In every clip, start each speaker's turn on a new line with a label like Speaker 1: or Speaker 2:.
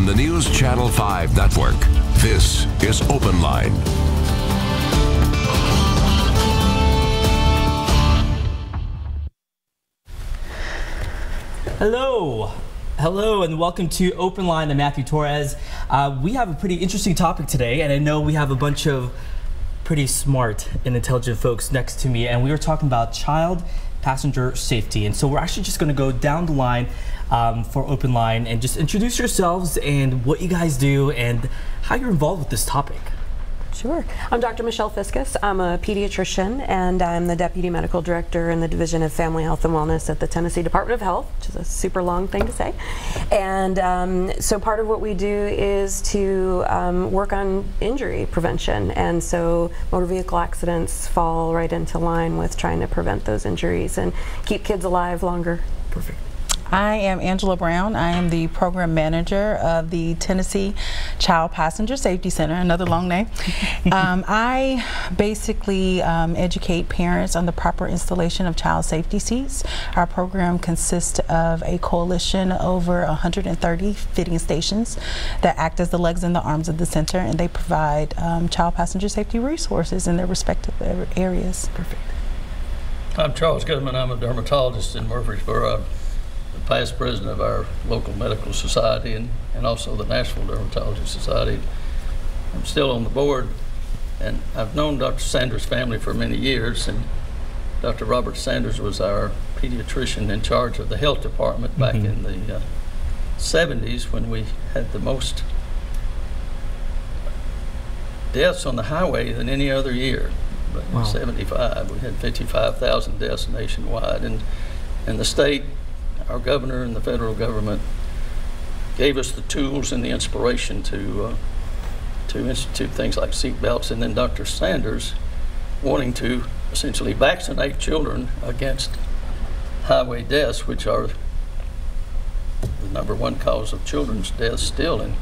Speaker 1: on the News Channel 5 network. This is OpenLine.
Speaker 2: Hello, and welcome to OpenLine. I'm Matthew Torres. We have a pretty interesting topic today, and I know we have a bunch of pretty smart and intelligent folks next to me, and we were talking about child passenger safety. And so we're actually just going to go down the line for OpenLine and just introduce yourselves and what you guys do and how you're involved with this topic.
Speaker 3: Sure. I'm Dr. Michelle Fiscus. I'm a pediatrician, and I'm the Deputy Medical Director in the Division of Family Health and Wellness at the Tennessee Department of Health, which is a super long thing to say. And so part of what we do is to work on injury prevention. And so motor vehicle accidents fall right into line with trying to prevent those injuries and keep kids alive longer.
Speaker 2: Perfect.
Speaker 4: I am Angela Brown. I am the program manager of the Tennessee Child Passenger Safety Center, another long name. I basically educate parents on the proper installation of child safety seats. Our program consists of a coalition of over 130 fitting stations that act as the legs and the arms of the center, and they provide child passenger safety resources in their respective areas.
Speaker 2: Perfect.
Speaker 5: I'm Charles Goodman. I'm a dermatologist in Murfreesboro. The past president of our local medical society and also the National Dermatology Society. I'm still on the board, and I've known Dr. Sanders' family for many years, and Dr. Robert Sanders was our pediatrician in charge of the health department back in the 70s when we had the most deaths on the highway than any other year. But in 75, we had 55,000 deaths nationwide, and the state, our governor and the federal government gave us the tools and the inspiration to institute things like seat belts, and then Dr. Sanders wanting to essentially vaccinate children against highway deaths, which are the #1 cause of children's deaths still in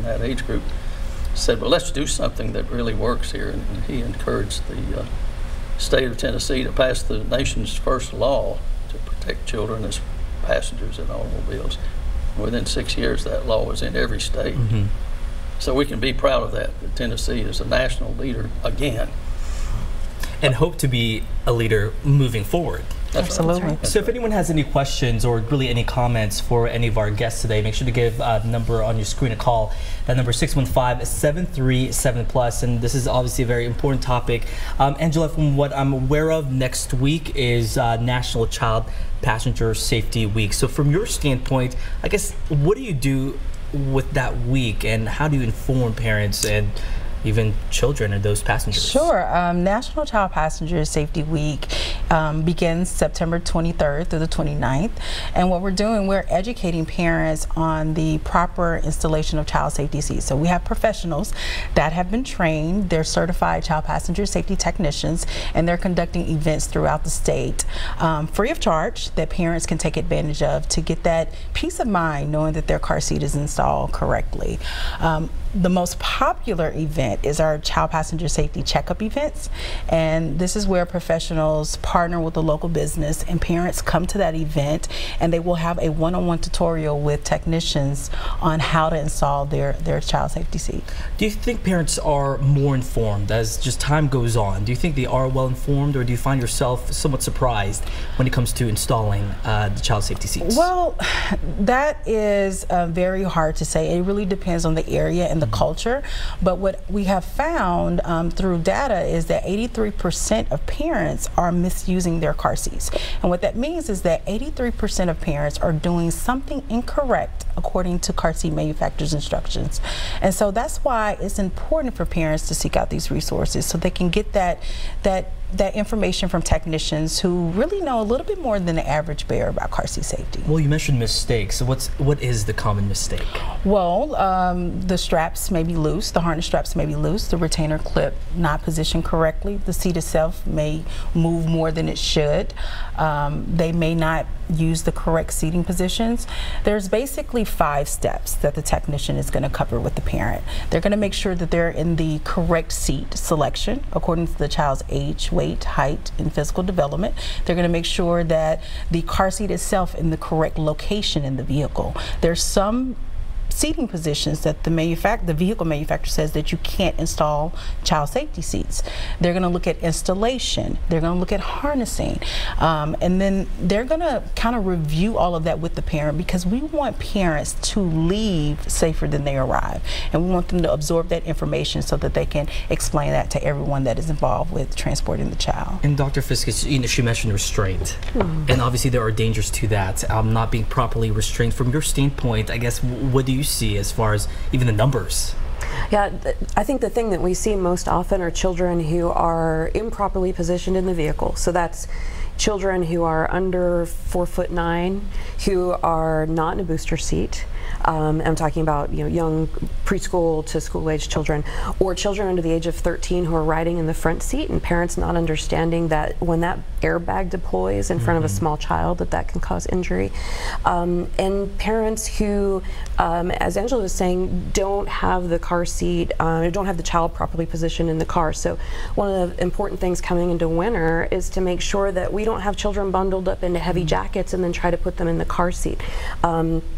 Speaker 5: that age group, said, well, let's do something that really works here. And he encouraged the state of Tennessee to pass the nation's first law to protect children as passengers in automobiles. Within 6 years, that law was in every state. So we can be proud of that Tennessee is a national leader again.
Speaker 2: And hope to be a leader moving forward.
Speaker 4: Absolutely.
Speaker 3: Right.
Speaker 2: So if anyone has any questions or really any comments for any of our guests today, make sure to give the number on your screen a call. That number is 615-737+. And this is obviously a very important topic. Angela, from what I'm aware of, next week is National Child Passenger Safety Week. So from your standpoint, I guess, what do you do with that week, and how do you inform parents and even children and those passengers?
Speaker 4: Sure. National Child Passenger Safety Week begins September 23rd through the 29th. And what we're doing, we're educating parents on the proper installation of child safety seats. So we have professionals that have been trained. They're certified child passenger safety technicians, and they're conducting events throughout the state free of charge that parents can take advantage of to get that peace of mind knowing that their car seat is installed correctly. The most popular event is our child passenger safety checkup events, and this is where professionals partner with the local business, and parents come to that event, and they will have a one-on-one tutorial with technicians on how to install their child safety seat.
Speaker 2: Do you think parents are more informed as just time goes on? Do you think they are well informed, or do you find yourself somewhat surprised when it comes to installing the child safety seats?
Speaker 4: Well, that is very hard to say. It really depends on the area and the culture, but what we have found through data is that 83% of parents are misusing their car seats. And what that means is that 83% of parents are doing something incorrect according to car seat manufacturer's instructions. And so that's why it's important for parents to seek out these resources so they can get that information from technicians who really know a little bit more than the average bear about car seat safety.
Speaker 2: Well, you mentioned mistakes. So what is the common mistake?
Speaker 4: Well, the straps may be loose, the harness straps may be loose, the retainer clip not positioned correctly, the seat itself may move more than it should, they may not use the correct seating positions. There's basically 5 steps that the technician is going to cover with the parent. They're going to make sure that they're in the correct seat selection according to the child's age, weight, height, and physical development. They're going to make sure that the car seat itself in the correct location in the vehicle. There's some seating positions that the vehicle manufacturer says that you can't install child safety seats. They're going to look at installation. They're going to look at harnessing. And then they're going to kind of review all of that with the parent, because we want parents to leave safer than they arrive. And we want them to absorb that information so that they can explain that to everyone that is involved with transporting the child.
Speaker 2: And Dr. Fiscus, she mentioned restraint. And obviously there are dangers to that, not being properly restrained. From your standpoint, I guess, what do you see as far as even the numbers?
Speaker 3: Yeah, I think the thing that we see most often are children who are improperly positioned in the vehicle. So that's children who are under 4'9", who are not in a booster seat. I'm talking about young preschool to school-age children, or children under the age of 13 who are riding in the front seat, and parents not understanding that when that airbag deploys in front of a small child, that can cause injury. And parents who, as Angela was saying, don't have the car seat, don't have the child properly positioned in the car. So one of the important things coming into winter is to make sure that we don't have children bundled up into heavy jackets and then try to put them in the car seat.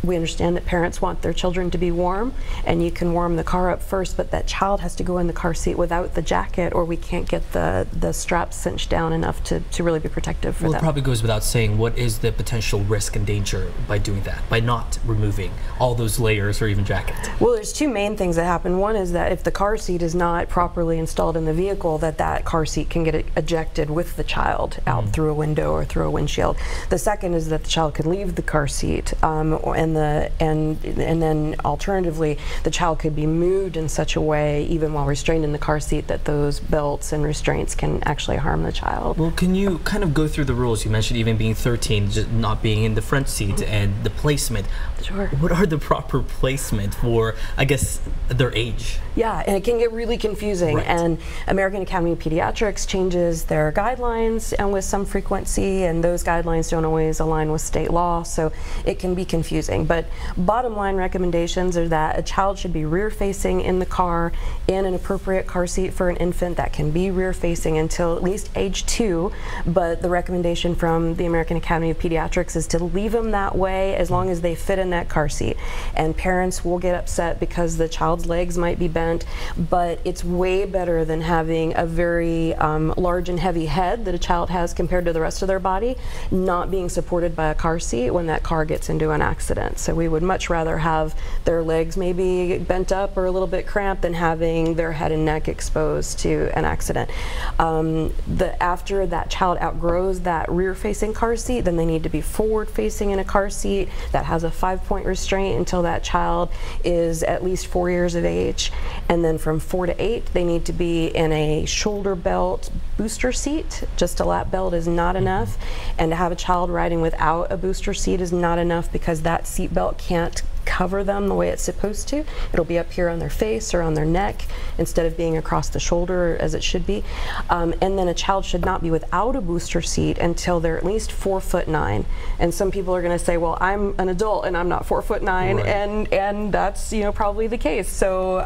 Speaker 3: We understand that parents want their children to be warm, and you can warm the car up first, but that child has to go in the car seat without the jacket, or we can't get the straps cinched down enough to really be protective for them.
Speaker 2: It probably goes without saying, what is the potential risk and danger by doing that, by not removing all those layers or even jacket?
Speaker 3: Well, there's two main things that happen. One is that if the car seat is not properly installed in the vehicle, that car seat can get ejected with the child out through a window or through a windshield. The second is that the child could leave the car seat, and then alternatively, the child could be moved in such a way, even while restrained in the car seat, that those belts and restraints can actually harm the child.
Speaker 2: Well, can you kind of go through the rules? You mentioned even being 13, just not being in the front seat, and the placement.
Speaker 3: Sure.
Speaker 2: What are the proper placement for, I guess, their age?
Speaker 3: Yeah, and it can get really confusing.
Speaker 2: Right.
Speaker 3: And American Academy of Pediatrics changes their guidelines with some frequency, and those guidelines don't always align with state law, so it can be confusing. But bottom line recommendations are that a child should be rear facing in the car in an appropriate car seat for an infant. That can be rear facing until at least age 2, but the recommendation from the American Academy of Pediatrics is to leave them that way as long as they fit in that car seat. And parents will get upset because the child's legs might be bent, but it's way better than having a very large and heavy head that a child has compared to the rest of their body not being supported by a car seat when that car gets into an accident. So we would much rather have their legs maybe bent up or a little bit cramped than having their head and neck exposed to an accident. After that child outgrows that rear-facing car seat, then they need to be forward-facing in a car seat that has a 5-point restraint until that child is at least 4 years of age. And then from 4 to 8, they need to be in a shoulder belt booster seat. Just a lap belt is not enough. And to have a child riding without a booster seat is not enough, because that seat belt can't cover them the way it's supposed to. It'll be up here on their face or on their neck instead of being across the shoulder as it should be. And then a child should not be without a booster seat until they're at least 4'9". And some people are going to say, well, I'm an adult and I'm not 4'9",
Speaker 2: right.
Speaker 3: and that's probably the case. So,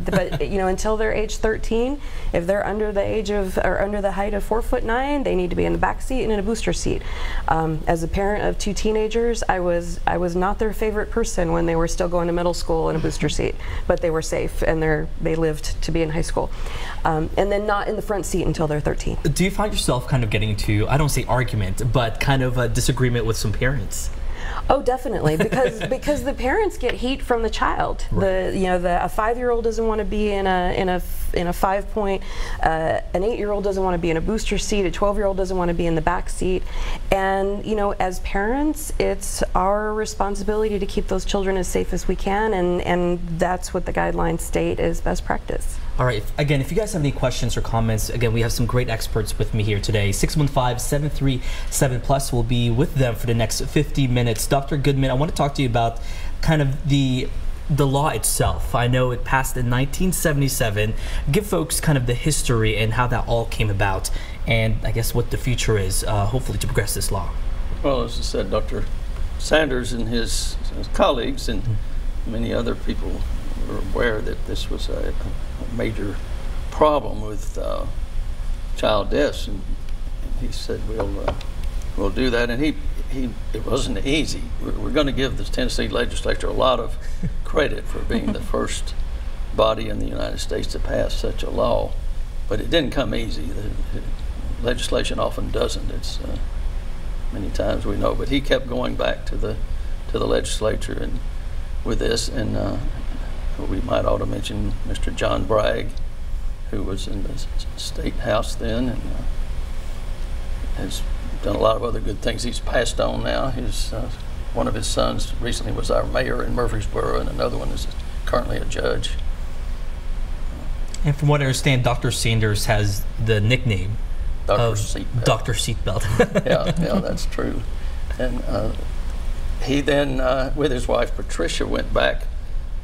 Speaker 3: but until they're age 13, if they're under the age of or under the height of 4'9", they need to be in the back seat and in a booster seat. As a parent of 2 teenagers, I was not their favorite person when they were still going to middle school in a booster seat, but they were safe and they lived to be in high school. And then not in the front seat until they're 13.
Speaker 2: Do you find yourself kind of getting into, I don't say argument, but kind of a disagreement with some parents?
Speaker 3: Oh, definitely, because the parents get heat from the child. Right. A 5-year-old doesn't want to be in a 5-point. An 8-year-old doesn't want to be in a booster seat. A 12-year-old doesn't want to be in the back seat. And as parents, it's our responsibility to keep those children as safe as we can, and that's what the guidelines state is best practice.
Speaker 2: All right, again, if you guys have any questions or comments, again, we have some great experts with me here today. 615-737+ will be with them for the next 50 minutes. Dr. Goodman, I want to talk to you about kind of the law itself. I know it passed in 1977. Give folks kind of the history and how that all came about, and I guess what the future is, hopefully, to progress this law.
Speaker 5: Well, as I said, Dr. Sanders and his colleagues and many other people were aware that this was a major problem with child deaths, and he said, we'll do that. And it wasn't easy. We're going to give the Tennessee legislature a lot of credit for being the first body in the United States to pass such a law, but it didn't come easy. The legislation often doesn't. It's many times we know, but he kept going back to the legislature and with this, and we might ought to mention Mr. John Bragg, who was in the state house then, and has done a lot of other good things. He's passed on now. His one of his sons recently was our mayor in Murfreesboro, and another one is currently a judge.
Speaker 2: And from what I understand, Dr. Sanders has the nickname of Dr. Seatbelt.
Speaker 5: yeah, that's true. And he then, with his wife Patricia, went back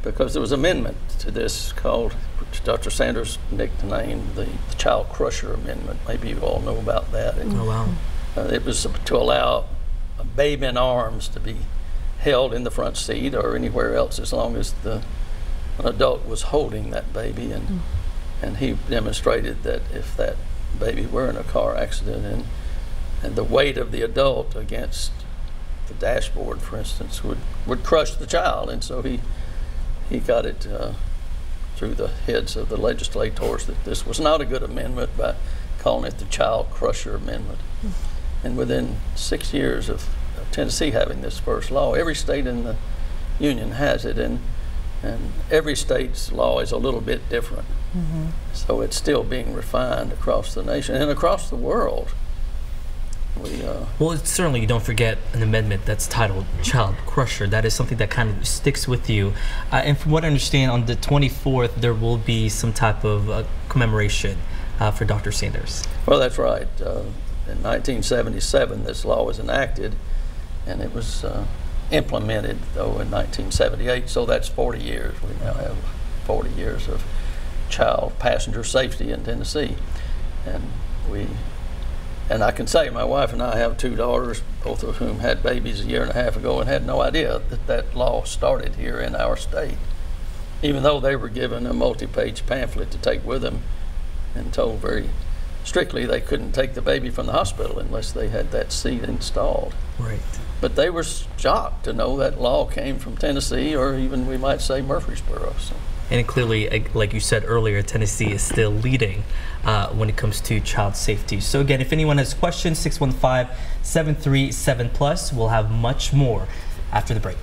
Speaker 5: because there was an amendment to this called, which Dr. Sanders nicknamed the Child Crusher Amendment. Maybe you all know about that.
Speaker 2: Oh, wow.
Speaker 5: It was to allow a babe in arms to be held in the front seat or anywhere else as long as an adult was holding that baby. And he demonstrated that if that baby were in a car accident and the weight of the adult against the dashboard, for instance, would crush the child. And so he got it through the heads of the legislators that this was not a good amendment by calling it the Child Crusher Amendment. And within 6 years of Tennessee having this first law, every state in the union has it, and every state's law is a little bit different. So it's still being refined across the nation and across the world.
Speaker 2: Well, certainly you don't forget an amendment that's titled Child Crusher. That is something that kind of sticks with you. And from what I understand, on the 24th, there will be some type of commemoration for Dr. Sanders.
Speaker 5: Well, that's right. In 1977, this law was enacted, and it was implemented, though, in 1978. So that's 40 years. We now have 40 years of child passenger safety in Tennessee. And I can say my wife and I have 2 daughters, both of whom had babies a year and a half ago and had no idea that law started here in our state, even though they were given a multi-page pamphlet to take with them and told very strictly they couldn't take the baby from the hospital unless they had that seat installed.
Speaker 2: Right.
Speaker 5: But they were shocked to know that law came from Tennessee, or even we might say Murfreesboro. So.
Speaker 2: And clearly, like you said earlier, Tennessee is still leading when it comes to child safety. So again, if anyone has questions, 615-737+. We'll have much more after the break.